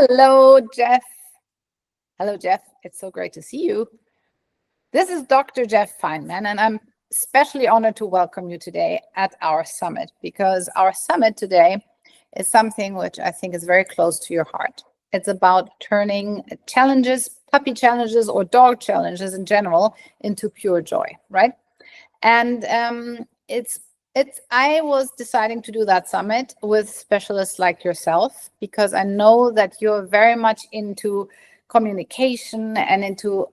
Hello, Jeff. Hello, Jeff. It's so great to see you. This is Dr. Jeff Feinman, and I'm especially honored to welcome you today at our summit, because our summit today is something which I think is very close to your heart. It's about turning challenges, puppy challenges or dog challenges in general, into pure joy, right? And I was deciding to do that summit with specialists like yourself, because I know that you're very much into communication and into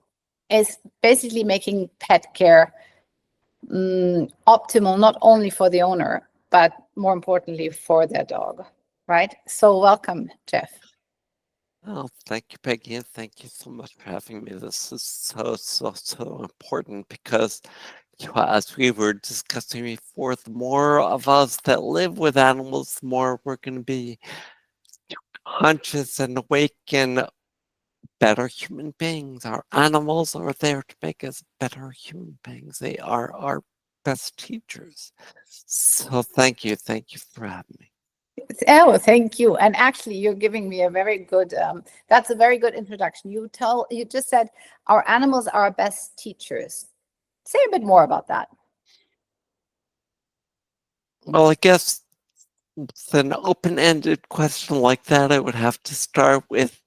is basically making pet care optimal, not only for the owner, but more importantly for their dog, right? So welcome, Jeff. Oh, thank you, Peggy, and thank you so much for having me. This is so important because, as we were discussing before, the more of us that live with animals, the more we're going to be conscious and awake and better human beings. Our animals are there to make us better human beings. They are our best teachers. So thank you for having me. Oh, thank you. And actually, you're giving me a very good, that's a very good introduction. You just said our animals are our best teachers. Say a bit more about that. Well, I guess with an open-ended question like that, I would have to start with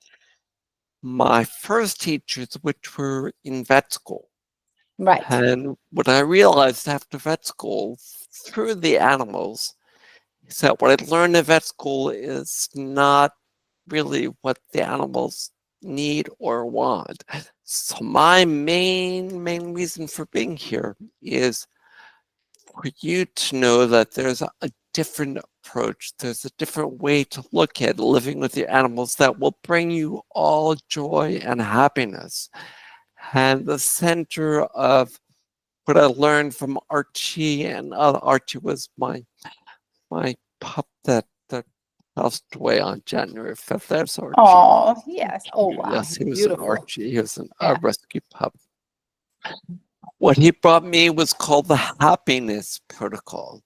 my first teachers, which were in vet school. Right. And what I realized after vet school through the animals is that what I learned in vet school is not really what the animals need or want. So my main reason for being here is for you to know that there's a different approach. There's a different way to look at living with your animals that will bring you all joy and happiness. And the center of what I learned from Archie, and Archie was my pup that passed away on January 5th. That's Archie. Oh, yes. Oh, wow. Yes, he was beautiful. an Archie. He was a rescue pup. What he brought me was called the happiness protocol.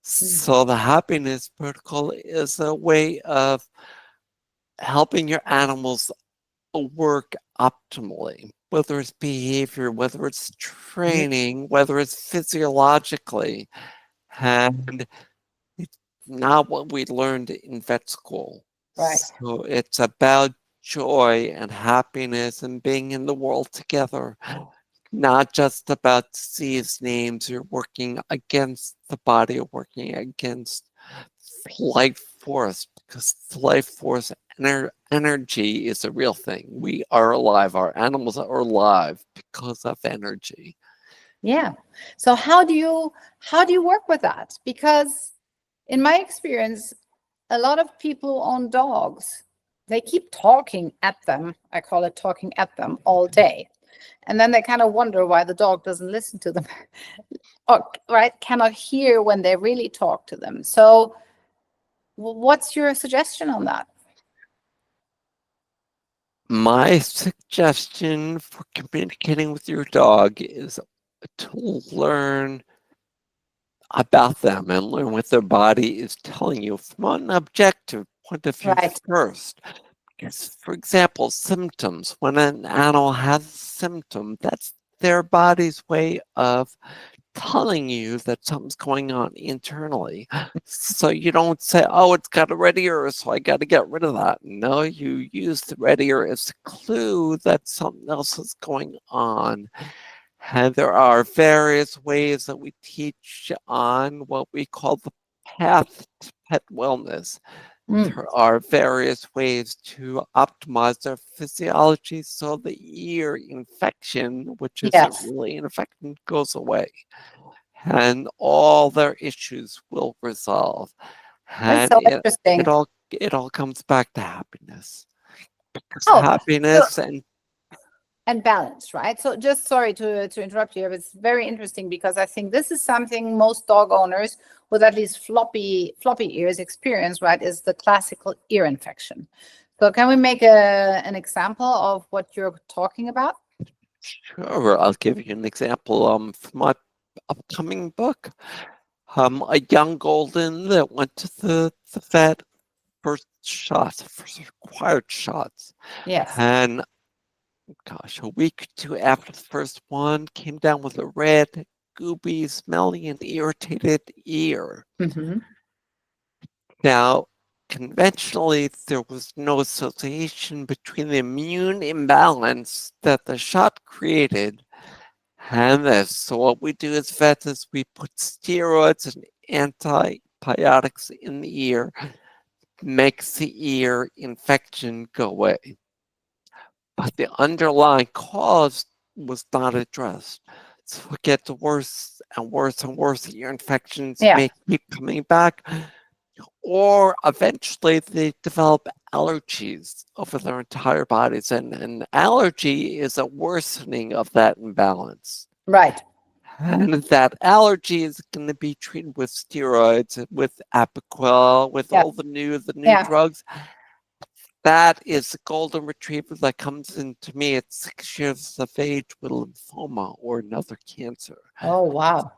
So the happiness protocol is a way of helping your animals work optimally, whether it's behavior, whether it's training, whether it's physiologically. And it's not what we learned in vet school. Right. So it's about joy and happiness and being in the world together, not just about disease names. You're working against the body, you're working against life force, because life force energy is a real thing. We are alive. Our animals are alive because of energy. Yeah. So how do you work with that? Because in my experience, a lot of people own dogs. They keep talking at them. I call it talking at them all day. And then they kind of wonder why the dog doesn't listen to them or cannot hear when they really talk to them. So what's your suggestion on that? My suggestion for communicating with your dog is to learn about them and learn what their body is telling you from an objective point of view first. Because, for example, symptoms. When an animal has a symptom, that's their body's way of telling you that something's going on internally. So you don't say, oh, it's got a red ear, so I got to get rid of that. No, you use the red ear as a clue that something else is going on. And there are various ways that we teach on what we call the path to pet wellness. There are various ways to optimize their physiology so the ear infection, which isn't really an infection, goes away. And all their issues will resolve. And so interesting. It all comes back to happiness. Because happiness and balance, right? So just sorry to interrupt you, but it's very interesting because I think this is something most dog owners with at least floppy ears experience, right? Is the classical ear infection. So can we make an example of what you're talking about? Sure, I'll give you an example from my upcoming book. A young golden that went to the vet first shots, first required shots. Yes. And gosh, a week or two after the first one, came down with a red, gooby, smelly, and irritated ear. Mm-hmm. Now, conventionally, there was no association between the immune imbalance that the shot created and this. So what we do as vets is we put steroids and antibiotics in the ear, makes the ear infection go away. But the underlying cause was not addressed. So it gets worse and worse and worse. Ear infections Yeah. may keep coming back, or eventually they develop allergies over their entire bodies. And an allergy is a worsening of that imbalance. Right. And that allergy is going to be treated with steroids, with Apoquel, with Yeah. all the new Yeah. drugs. That is the golden retriever that comes into me at 6 years of age with lymphoma or another cancer. Oh, wow.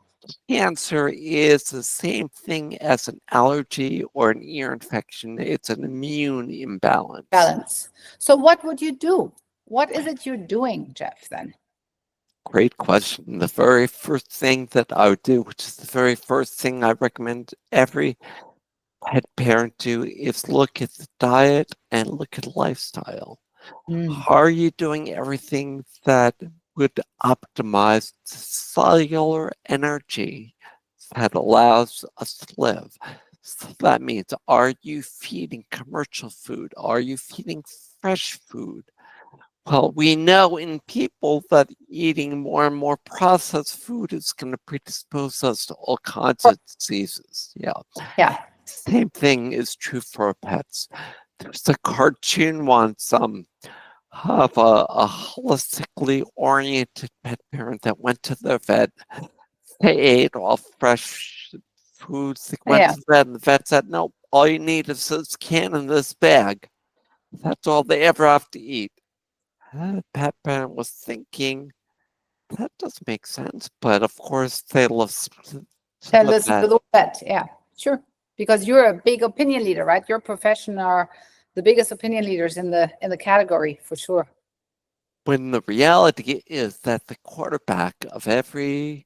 Cancer is the same thing as an allergy or an ear infection. It's an immune imbalance. Balance. So what would you do? What is it you're doing, Jeff, then? Great question. The very first thing that I would do, which is the very first thing I recommend every pet parent do, is look at the diet and look at lifestyle. Are you doing everything that would optimize cellular energy that allows us to live? So that means, are you feeding commercial food? Are you feeding fresh food? Well, we know in people that eating more and more processed food is going to predispose us to all kinds of diseases. Yeah. Yeah. Same thing is true for pets. There's a cartoon once of a holistically oriented pet parent that went to their vet. They ate all fresh foods. They went Yeah. to the vet, and the vet said, "No, all you need is this can in this bag. That's all they ever have to eat." And the pet parent was thinking, that does make sense, but of course they listen to Tell the listen to vet. the vet. Yeah, sure. Because you're a big opinion leader, right? Your profession are the biggest opinion leaders in the category, for sure. When the reality is that the quarterback of every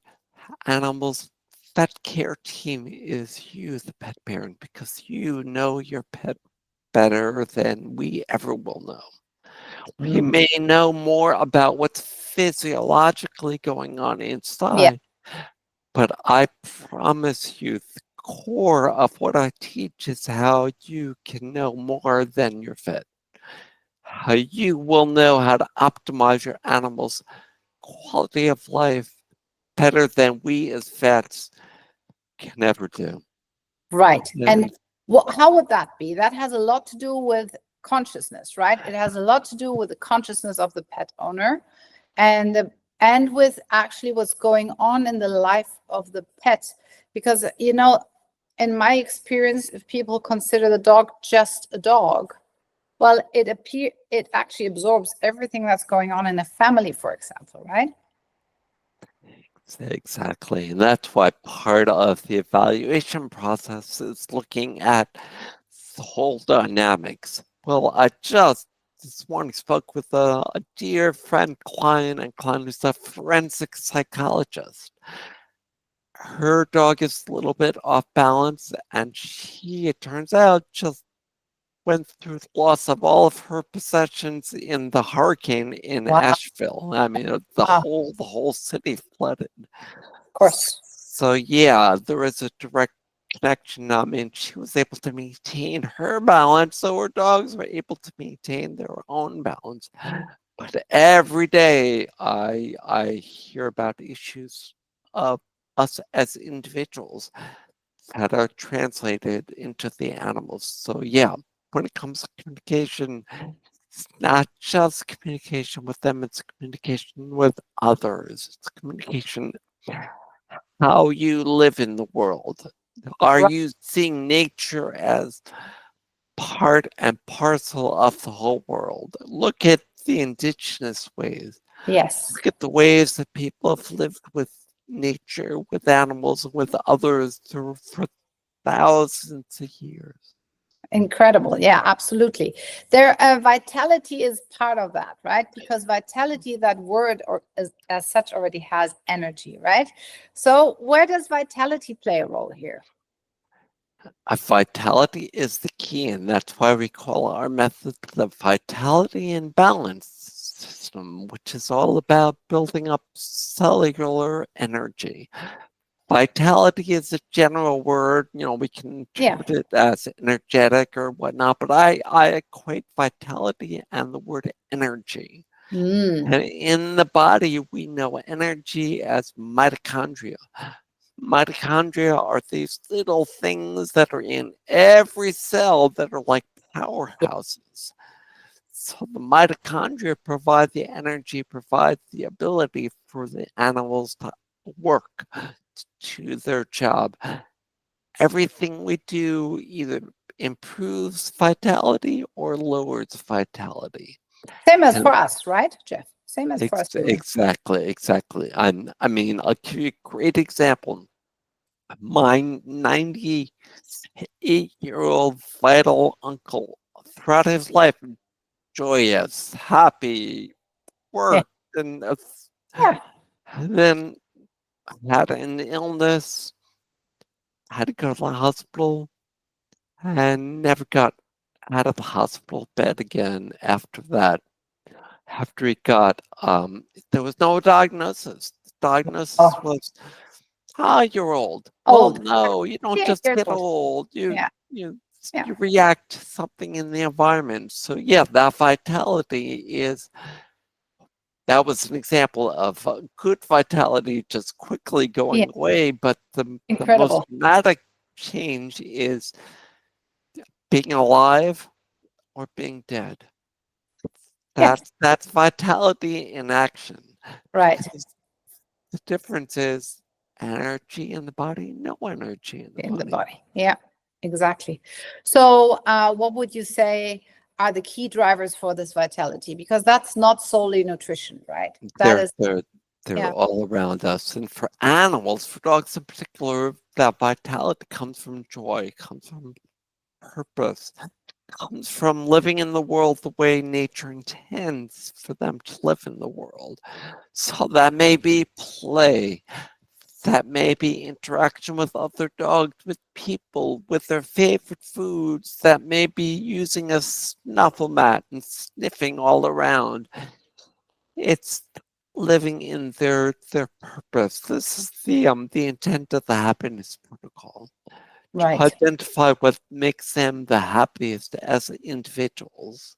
animal's vet care team is you, the pet parent, because you know your pet better than we ever will know. We may know more about what's physiologically going on Yeah. inside, but I promise you, the core of what I teach is how you can know more than your vet. How you will know how to optimize your animal's quality of life better than we as vets can ever do. Right. And And how would that be? That has a lot to do with consciousness, right? It has a lot to do with the consciousness of the pet owner and with actually what's going on in the life of the pet. Because, in my experience, if people consider the dog just a dog, well, it actually absorbs everything that's going on in a family, for example, right? exactly. And that's why part of the evaluation process is looking at the whole dynamics. Well, I just this morning spoke with a dear friend, client who's a forensic psychologist. Her dog is a little bit off balance, and she, it turns out, just went through the loss of all of her possessions in the hurricane in Wow. Asheville. I mean, the Wow. whole city flooded. Of course. So yeah, there is a direct connection. I mean, she was able to maintain her balance, so her dogs were able to maintain their own balance. But every day, I hear about issues of us as individuals that are translated into the animals. So yeah, when it comes to communication, it's not just communication with them, it's communication with others. It's communication how you live in the world. Are Right. you seeing nature as part and parcel of the whole world? Look at the indigenous ways. Yes. Look at the ways that people have lived with nature, with animals, with others for thousands of years. Incredible. Yeah, absolutely. Vitality is part of that, right? Because vitality, that word or as such already has energy, right? So where does vitality play a role here? Vitality is the key, and that's why we call our method the vitality and balance system, which is all about building up cellular energy. Vitality is a general word, we can interpret it as energetic or whatnot, but I equate vitality and the word energy. And in the body, we know energy as mitochondria. Mitochondria are these little things that are in every cell that are like powerhouses. So the mitochondria provide the energy, provide the ability for the animals to work, to do their job. Everything we do either improves vitality or lowers vitality. Same as for us, right, Jeff? Same as for us. Exactly. I mean, I'll give you a great example. My 98-year-old vital uncle, throughout his life, joyous, happy, worked, and then had an illness, had to go to the hospital, and never got out of the hospital bed again after that. After he got, there was no diagnosis. The diagnosis was, you're old. Well, no, you don't just get old. You react to something in the environment. So yeah, that vitality that was an example of good vitality just quickly going away. But the most dramatic change is being alive or being dead. That's vitality in action. Right. Because the difference is energy in the body, no energy in the body. Yeah, exactly. So what would you say are the key drivers for this vitality? Because that's not solely nutrition, right? They're all around us. And for animals, for dogs in particular, that vitality comes from joy, comes from purpose, comes from living in the world the way nature intends for them to live in the world. So that may be play, that may be interaction with other dogs, with people, with their favorite foods, that may be using a snuffle mat and sniffing all around. It's living in their purpose. This is the intent of the happiness protocol. Right. To identify what makes them the happiest as individuals,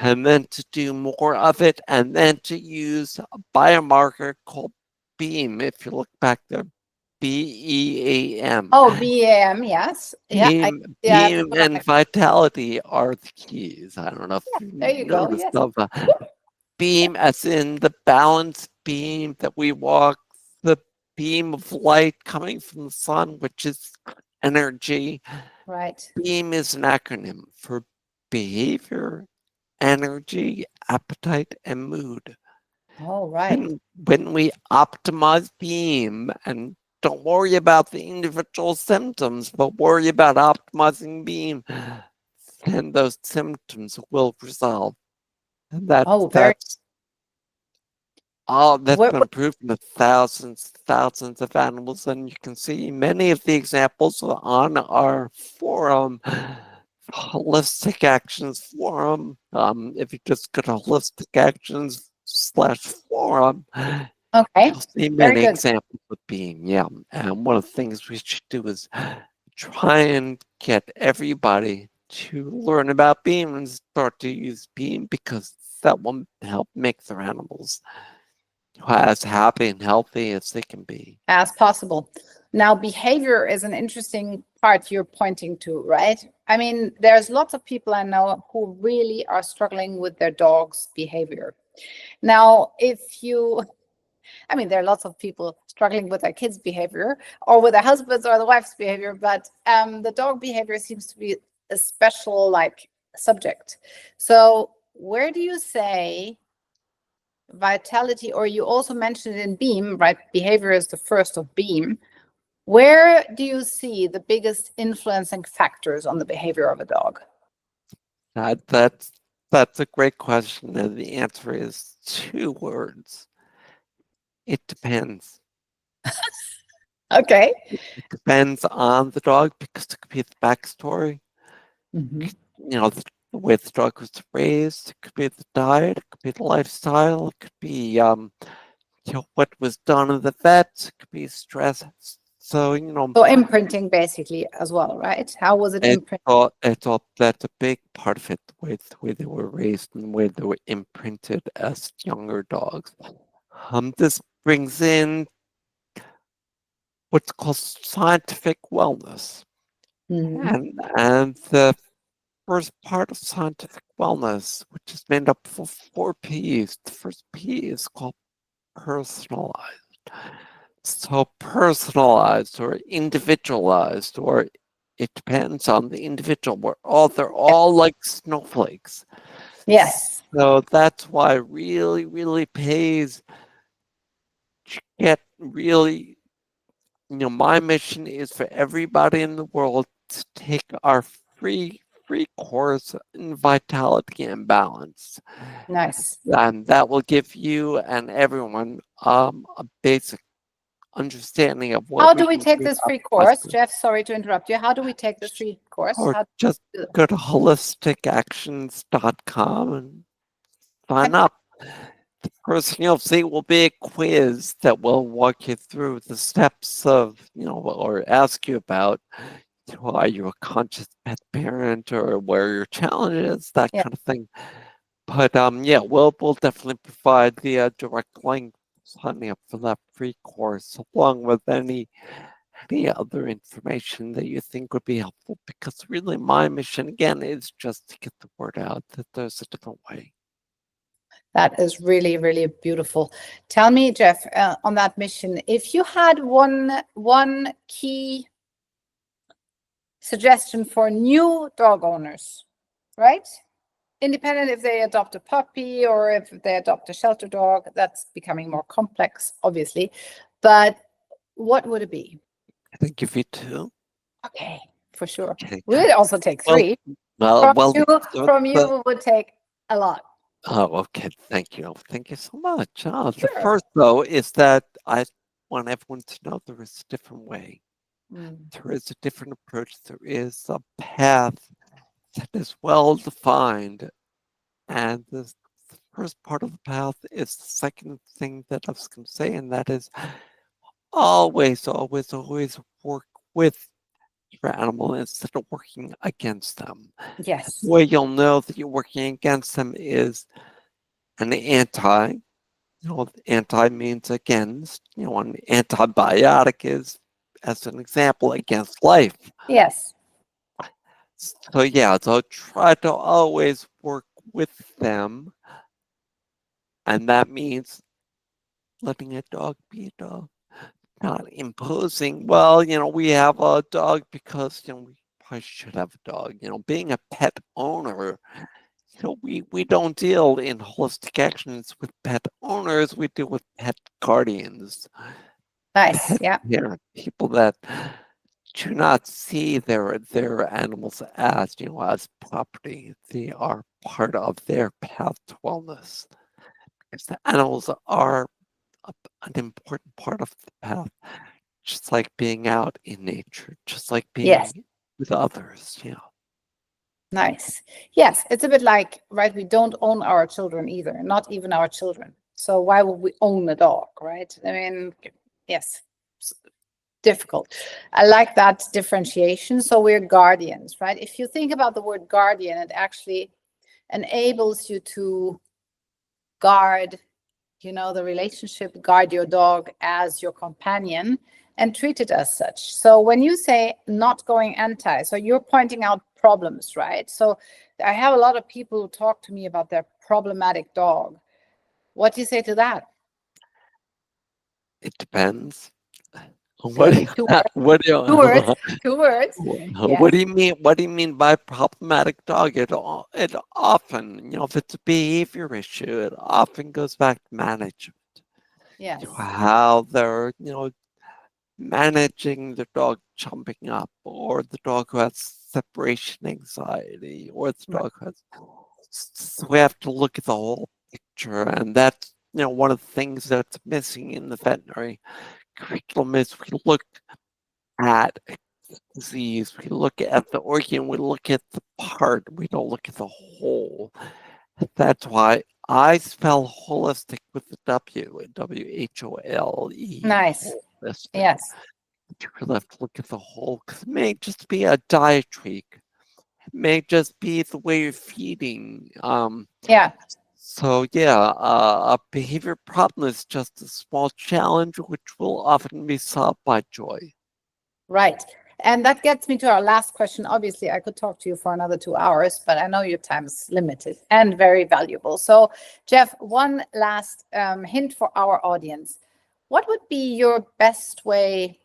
and then to do more of it, and then to use a biomarker called BEAM. If you look back there, BEAM. Oh, BEAM, yes. BEAM and vitality are the keys. I don't know if you noticed BEAM as in the balance beam that we walk, the beam of light coming from the sun, which is energy. Right. BEAM is an acronym for behavior, energy, appetite, and mood. Oh, right. And when we optimize BEAM, and don't worry about the individual symptoms, but worry about optimizing BEAM, then those symptoms will resolve. And that's been proven to thousands of animals, and you can see many of the examples on our forum, Holistic Actions forum. If you just go to Holistic Actions/forum, you'll see many examples of BEAM. Yeah, and one of the things we should do is try and get everybody to learn about BEAM and start to use BEAM, because that will help make their animals as happy and healthy as they can be. As possible. Now, behavior is an interesting part you're pointing to, right? I mean, there's lots of people I know who really are struggling with their dog's behavior. Now, there are lots of people struggling with their kids' behavior or with their husband's or the wife's behavior, but the dog behavior seems to be a special subject. So where do you say vitality, or you also mentioned it in BEAM, right? Behavior is the first of BEAM. Where do you see the biggest influencing factors on the behavior of a dog? That's a great question, and the answer is 2 words. It depends. Okay. It depends on the dog because it could be the backstory, Mhm. the way the dog was raised. It could be the diet. It could be the lifestyle. It could be what was done in the vet. It could be stress. So So imprinting basically as well, right? How was it imprinted? that's a big part of it, the way they were raised and the way they were imprinted as younger dogs. This brings in what's called scientific wellness. Mhm. And the first part of scientific wellness, which is made up of 4 P's. The first P is called personalized. So personalized or individualized, or it depends on the individual. They're all like snowflakes. Yes. So that's why it really, really pays to get really, my mission is for everybody in the world to take our free course in vitality and balance. Nice. And that will give you and everyone a basic understanding of what How we do we can take do this free for course? Jeff, sorry to interrupt you. How do we take this free course? or How do just we do it? go to holisticactions.com and sign Okay. up. The first thing you'll see will be a quiz that will walk you through the steps of, or ask you about, are you a conscious pet parent or where are your challenges, that Yeah, kind of thing. But yeah, we'll definitely provide the direct link signing up for that free course along with any other information that you think would be helpful, because really my mission again is just to get the word out that there's a different way. that is really, really beautiful. Tell me, Jeff, on that mission, if you had one key suggestion for new dog owners, right? Independent if they adopt a puppy or if they adopt a shelter dog, that's becoming more complex, obviously. But what would it be? I think give you 2. Okay, for sure. Okay. We'd also take Well, 3. well, well. From you, we would take a lot. Oh, okay. Thank you. Thank you so much. The Sure. first though is that I want everyone to know there is a different way. Mm. There is a different approach. There is a path that is well defined, and the first part of the path is the second thing that I was going to say, and that is always, always, always work with your animal instead of working against them. Yes. The way you'll know that you're working against them is an anti. Anti means against. An antibiotic is, as an example, against life. Yes. So yeah, so try to always work with them, and that means letting a dog be a dog, not imposing. Well, we have a dog because we probably should have a dog. Being a pet owner, we don't deal in holistic actions with pet owners. We deal with pet guardians, Nice. Yeah. people that do not see their animals as property. They are part of their path to wellness, because the animals are an important part of the path, just like being out in nature, just like Yes. being with others. Nice. Yes. It's a bit like, right? We don't own our children either, not even our children. So why would we own a dog, right? I mean, yes. Difficult. I like that differentiation. So we're guardians, right? If you think about the word guardian, it actually enables you to guard, the relationship, guard your dog as your companion and treat it as such. So when you say not going anti, so you're pointing out problems, right? So I have a lot of people who talk to me about their problematic dog. What do you say to that? It depends. What do Say you, 2 words. what do 2 words. you, 2 words. what Yes. do you mean? What do you mean by problematic dog? It often, if it's a behavior issue, it often goes back to management. Yes. How they're, managing the dog jumping up, or the dog who has separation anxiety, or the dog who has. So we have to look at the whole picture, and that's one of the things that's missing in the veterinary curriculum is we look at disease, we look at the organ, we look at the part, we don't look at the whole. That's why I spell holistic with the W-H-O-L-E. Nice. Holistic. Yes. You really have to look at the whole, because it may just be a diet tweak. It may just be the way you're feeding. Yeah. So yeah, a behavior problem is just a small challenge, which will often be solved by joy. Right. And that gets me to our last question. Obviously, I could talk to you for another 2 hours, but I know your time is limited and very valuable. So, Jeff, one last hint for our audience. What would be your best way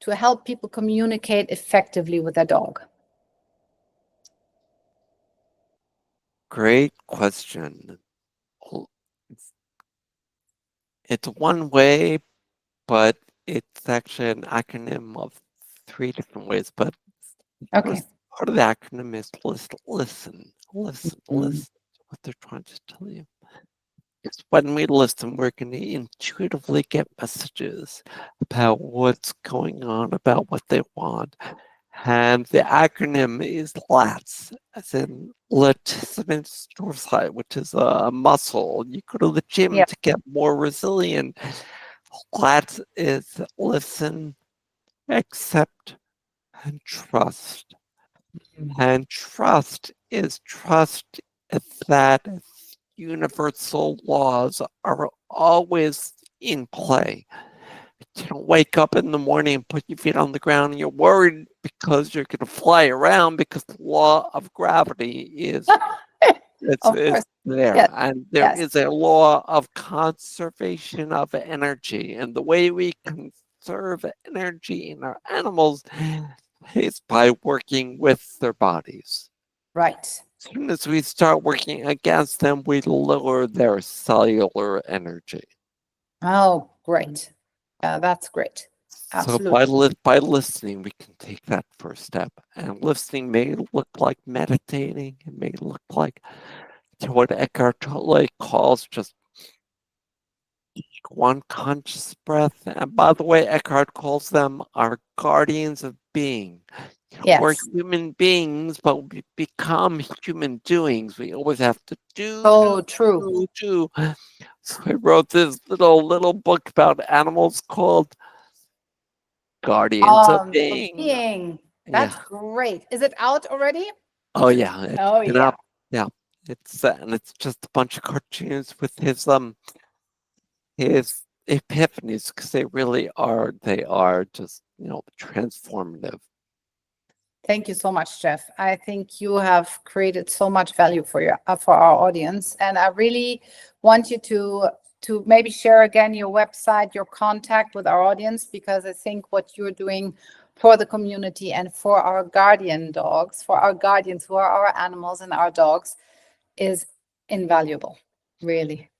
to help people communicate effectively with their dog? Great question. It's one way, but it's actually an acronym of 3 different ways. But Okay. part of the acronym is listen to what they're trying to tell you. Because when we listen, we're going to intuitively get messages about what's going on, about what they want. And the acronym is LATS, as in latissimus dorsi, which is a muscle. You go to the gym to get more resilient. LATS is listen, accept, and trust. And trust that universal laws are always in play. You don't wake up in the morning and put your feet on the ground and you're worried because you're going to fly around because the law of gravity is there. Yes. And there is a law of conservation of energy. And the way we conserve energy in our animals is by working with their bodies. Right. As soon as we start working against them, we lower their cellular energy. Oh, great. That's great. Absolutely. So by listening, we can take that first step. And listening may look like meditating. It may look like what Eckhart Tolle calls just one conscious breath. And by the way, Eckhart calls them our guardians of being. Yes. We're human beings, but we become human doings. We always have to do. Oh, true. So I wrote this little book about animals called Guardians of Being. That's great. Is it out already? Oh yeah. Yeah. It's just a bunch of cartoons with his epiphanies, because they really are. They are just transformative. Thank you so much, Jeff. I think you have created so much value for our audience, and I really want you to maybe share again your website, your contact with our audience, because I think what you're doing for the community and for our guardian dogs, for our guardians who are our animals and our dogs, is invaluable. Really.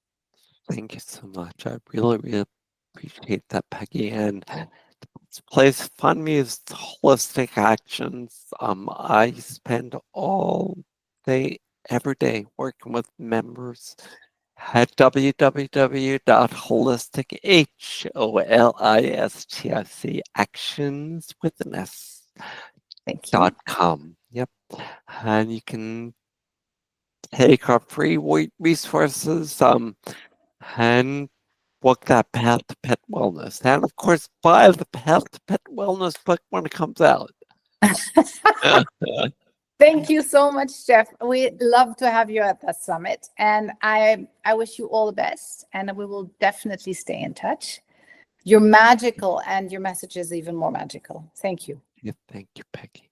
Thank you so much. I really appreciate that, Peggy. And this place, Fund Me, is holistic actions. I spend all day, every day, working with members at www.holistic, HOLISTIC, actions with an S. .com. Yep. And you can take our free resources and book that Path to Pet Wellness. And of course, buy the Path to Pet Wellness book when it comes out. Thank you so much, Jeff. We love to have you at the summit, and I wish you all the best, and we will definitely stay in touch. You're magical, and your message is even more magical. Thank you. Yeah, thank you, Peggy.